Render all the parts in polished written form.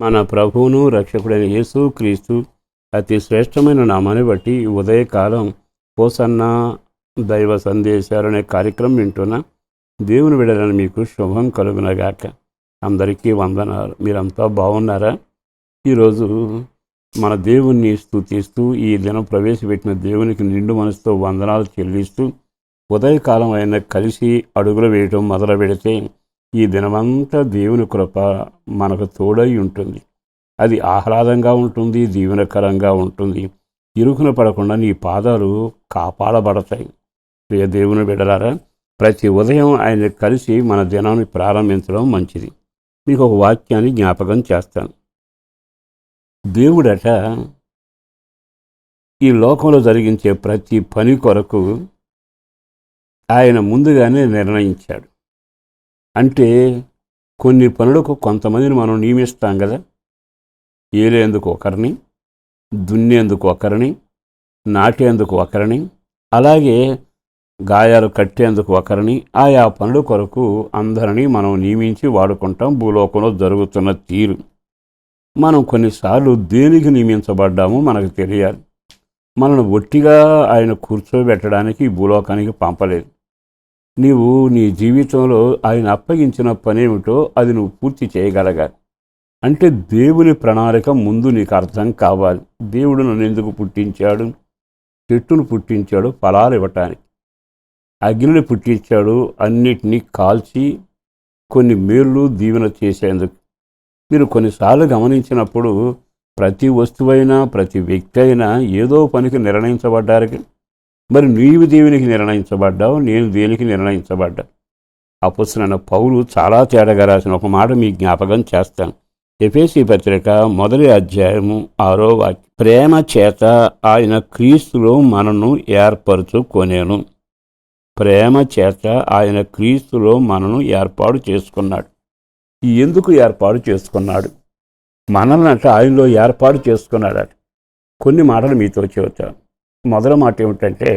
మన ప్రభువును రక్షకుడైన యేసు క్రీస్తు అతి శ్రేష్టమైన నామాన్ని బట్టి ఉదయకాలం హోసన్నా దైవ సందేశాలు అనే కార్యక్రమం వింటున్న దేవుని బిడ్డలను మీకు శుభం కలుగునగాక. అందరికీ వందనాలు. మీరంతా బాగున్నారా? ఈరోజు మన దేవుణ్ణి స్తుతిస్తూ ఈ దినం ప్రవేశపెట్టిన దేవునికి నిండు మనసుతో వందనాలు చెల్లిస్తూ ఉదయకాలం ఆయన కలిసి అడుగులు వేయటం మొదలు పెడితే ఈ దినమంతా దేవుని కృప మనకు తోడై ఉంటుంది. అది ఆహ్లాదంగా ఉంటుంది, దీవెనకరంగా ఉంటుంది. ఇరుకున పడకుండా నీ పాదాలు కాపాడబడతాయి. ప్రియ దేవుని బిడ్డలారా, ప్రతి ఉదయం ఆయన కలిసి మన దినాన్ని ప్రారంభించడం మంచిది. మీకు ఒక వాక్యాన్ని జ్ఞాపకం చేస్తాను. దేవుడట ఈ లోకంలో జరిగించే ప్రతి పని కొరకు ఆయన ముందుగానే నిర్ణయించాడు. అంటే కొన్ని పనులకు కొంతమందిని మనం నియమిస్తాం కదా. ఏలేందుకు ఒకరిని, దున్నేందుకు ఒకరిని, నాటేందుకు ఒకరిని, అలాగే గాయాలు కట్టేందుకు ఒకరిని, ఆయా పనుల కొరకు అందరినీ మనం నియమించి వాడుకుంటాం. భూలోకంలో జరుగుతున్న తీరు మనం కొన్నిసార్లు దేనికి నియమించబడ్డామో మనకు తెలియాలి. మనల్ని ఒట్టిగా ఆయన కూర్చోబెట్టడానికి ఈ భూలోకానికి పంపలేదు. నీవు నీ జీవితంలో ఆయన అప్పగించిన పనేమిటో అది నువ్వు పూర్తి చేయగలగాలి. అంటే దేవుని ప్రణాళిక ముందు నీకు అర్థం కావాలి. దేవుడు నన్ను ఎందుకు పుట్టించాడు? చెట్టును పుట్టించాడు ఫలాలు ఇవ్వటానికి, అగ్నిని పుట్టించాడు అన్నిటినీ కాల్చి కొన్ని మేళ్ళు దీవెన చేసేందుకు. మీరు కొన్నిసార్లు గమనించినప్పుడు ప్రతి వస్తువైనా ప్రతి వ్యక్తి అయినా ఏదో పనికి నిర్ణయించబడ్డారు. మరి నీవు దేవునికి నిర్ణయించబడ్డావు, నేను దేనికి నిర్ణయించబడ్డా? అపొస్తలుడైన పౌలు చాలా తేడాగా రాసిన ఒక మాట మీ జ్ఞాపకం చేస్తాను. ఎఫెసీ పత్రిక 1వ అధ్యాయము 6వ వాక్యం. ప్రేమ చేత ఆయన క్రీస్తులో మనను ఏర్పరచుకొనేను. ప్రేమ చేత ఆయన క్రీస్తులో మనను ఏర్పాటు చేసుకున్నాడు. ఎందుకు ఏర్పాటు చేసుకున్నాడు? మనల్ని అంటే ఆయనలో ఏర్పాటు చేసుకున్నాడట. కొన్ని మాటలు మీతో చెబుతాను. మొదటి మాట ఏమిటంటే,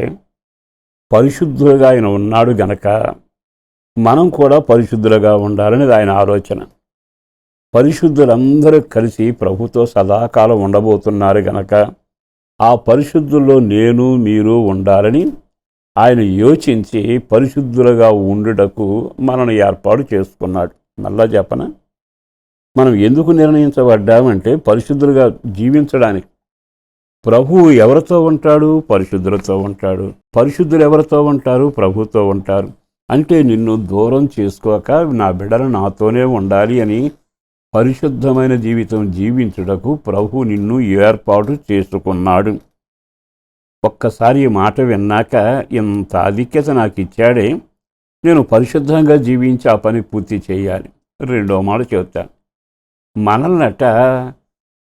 పరిశుద్ధులుగా ఆయన ఉన్నాడు గనక మనం కూడా పరిశుద్ధులుగా ఉండాలనేది ఆయన ఆలోచన. పరిశుద్ధులందరూ కలిసి ప్రభుతో సదాకాలం ఉండబోతున్నారు గనక ఆ పరిశుద్ధుల్లో నేను మీరు ఉండాలని ఆయన యోచించి పరిశుద్ధులుగా ఉండుటకు మనల్ని ఏర్పాటు చేసుకున్నాడు. మళ్ళా చెప్పన, మనం ఎందుకు నిర్ణయించబడ్డామంటే పరిశుద్ధులుగా జీవించడానికి. ప్రభువు ఎవరితో ఉంటాడు? పరిశుద్ధులతో ఉంటాడు. పరిశుద్ధులు ఎవరితో ఉంటారు? ప్రభుతో ఉంటారు. అంటే నిన్ను దూరం చేసుకోక నా బిడ్డలు నాతోనే ఉండాలి అని పరిశుద్ధమైన జీవితం జీవించుటకు ప్రభు నిన్ను ఏర్పాటు చేసుకున్నాడు. ఒక్కసారి ఈ మాట విన్నాక ఇంత ఆధిక్యత నాకు ఇచ్చాడే, నేను పరిశుద్ధంగా జీవించి ఆ పని పూర్తి చేయాలి. రెండో మాట చెబుతాను. మనల్నట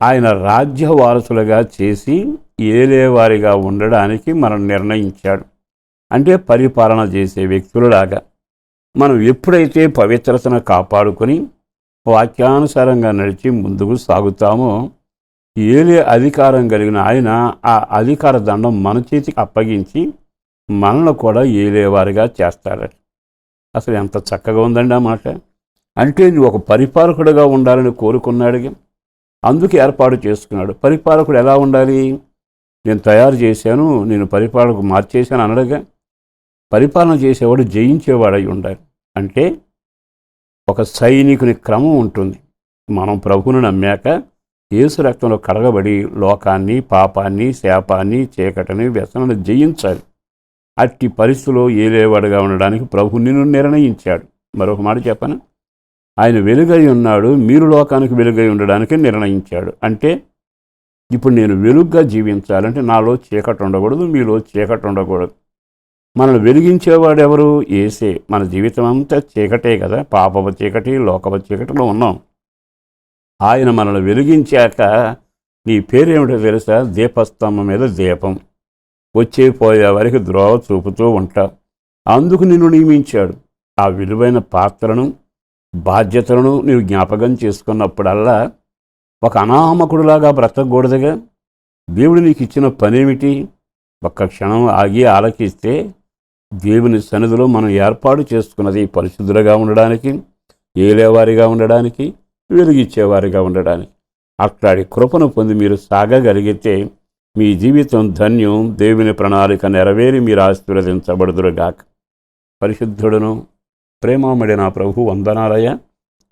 ఆయన రాజ్య వారసులుగా చేసి ఏలేవారిగా ఉండడానికి మనం నిర్ణయించాడు. అంటే పరిపాలన చేసే వ్యక్తులలాగా మనం ఎప్పుడైతే పవిత్రతను కాపాడుకొని వాక్యానుసారంగా నడిచి ముందుకు సాగుతామో ఏలే అధికారం కలిగిన ఆయన ఆ అధికార దండం మన చేతికి అప్పగించి మనల్ని కూడా ఏలేవారిగా చేస్తాడట. అసలు ఎంత చక్కగా ఉందండి ఆ మాట. అంటే నువ్వు ఒక పరిపాలకుడుగా ఉండాలని కోరుకున్నాడు, అందుకు ఏర్పాటు చేసుకున్నాడు. పరిపాలకుడు ఎలా ఉండాలి? నేను తయారు చేశాను, నేను పరిపాలకు మార్చేశాను అనడుగా. పరిపాలన చేసేవాడు జయించేవాడై ఉండాలి. అంటే ఒక సైనికుని క్రమం ఉంటుంది. మనం ప్రభువును నమ్మాక యేసు రక్తంలో కడగబడి లోకాన్ని, పాపాన్ని, శాపాన్ని, చీకటిని, వ్యసనాన్ని జయించాలి. అట్టి పరిస్థితిలో ఏలేవాడుగా ఉండడానికి ప్రభు నిన్ను నిర్ణయించాడు. మరొక మాట చెప్పను, ఆయన వెలుగై ఉన్నాడు, మీరు లోకానికి వెలుగై ఉండడానికి నిర్ణయించాడు. అంటే ఇప్పుడు నేను వెలుగ్గా జీవించాలంటే నాలో చీకటి ఉండకూడదు, మీలో చీకటి ఉండకూడదు. మనల్ని వెలిగించేవాడు ఎవరు? యేసే. మన జీవితం అంతా చీకటే కదా, పాపపు చీకటి, లోకపు చీకటిలో ఉన్నాం. ఆయన మనల్ని వెలిగించాక నీ పేరేమిటో తెలుసా? దీపస్తంభం మీద దీపం. వచ్చే పోయే వారికి ద్రోవ చూపుతూ ఉంటావు. అందుకు నిన్ను నియమించాడు. ఆ విలువైన పాత్రను, బాధ్యతలను నీవు జ్ఞాపకం చేసుకున్నప్పుడల్లా ఒక అనామకుడులాగా బ్రతకూడదుగా. దేవుడు నీకు ఇచ్చిన పనేమిటి? ఒక్క క్షణం ఆగి ఆలకిస్తే దేవుని సన్నిధిలో మనం ఏర్పాటు చేసుకున్నది పరిశుద్ధులుగా ఉండడానికి, ఏలేవారిగా ఉండడానికి, వెలుగిచ్చేవారిగా ఉండడానికి. అట్లాంటి కృపను పొంది మీరు సాగగలిగితే మీ జీవితం ధన్యం, దేవుని ప్రణాళిక నెరవేరి మీరు ఆశీర్వదించబడుదురుగాక. పరిశుద్ధుడును ప్రేమమడి నా ప్రభు, వందనాలయ.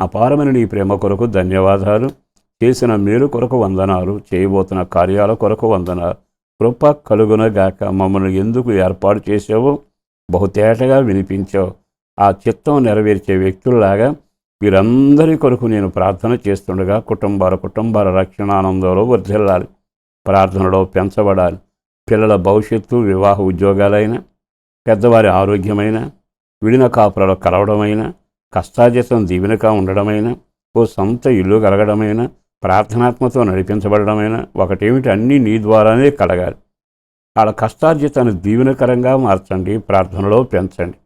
అపారమైన నీ ప్రేమ కొరకు ధన్యవాదాలు. చేసిన మేలు కొరకు వందనాలు, చేయబోతున్న కార్యాల కొరకు వందనాలు. కృప కలుగునగాక. మమ్మల్ని ఎందుకు ఏర్పాటు చేసావో బహుతేటగా వినిపించావు. ఆ చిత్తం నెరవేర్చే వ్యక్తుల్లాగా వీరందరి కొరకు నేను ప్రార్థన చేస్తుండగా కుటుంబాల రక్షణ ఆనందంలో వర్ధిల్లాలి, ప్రార్థనలో పెంచబడాలి. పిల్లల భవిష్యత్తు, వివాహ ఉద్యోగాలైన, పెద్దవారి ఆరోగ్యమైన, విడిన కాపురాలు కలవడమైన, కష్టార్జితం దీవెనగా ఉండడమైన, ఓ సొంత ఇల్లు కలగడమైన, ప్రార్థనాత్మతో నడిపించబడమైన, ఒకటేమిటి అన్నీ నీ ద్వారానే కలగాలి. వాళ్ళ కష్టార్జితాన్ని దీవెనకరంగా మార్చండి, ప్రార్థనలో పెంచండి.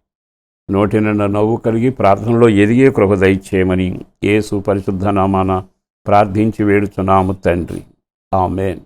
నోటి నిండా నవ్వు కలిగి ప్రార్థనలో ఎదిగే కృప దయచేయమని యేసు పరిశుద్ధ నామాన ప్రార్థించి వేడుచున్నాము తండ్రి. ఆమేన్.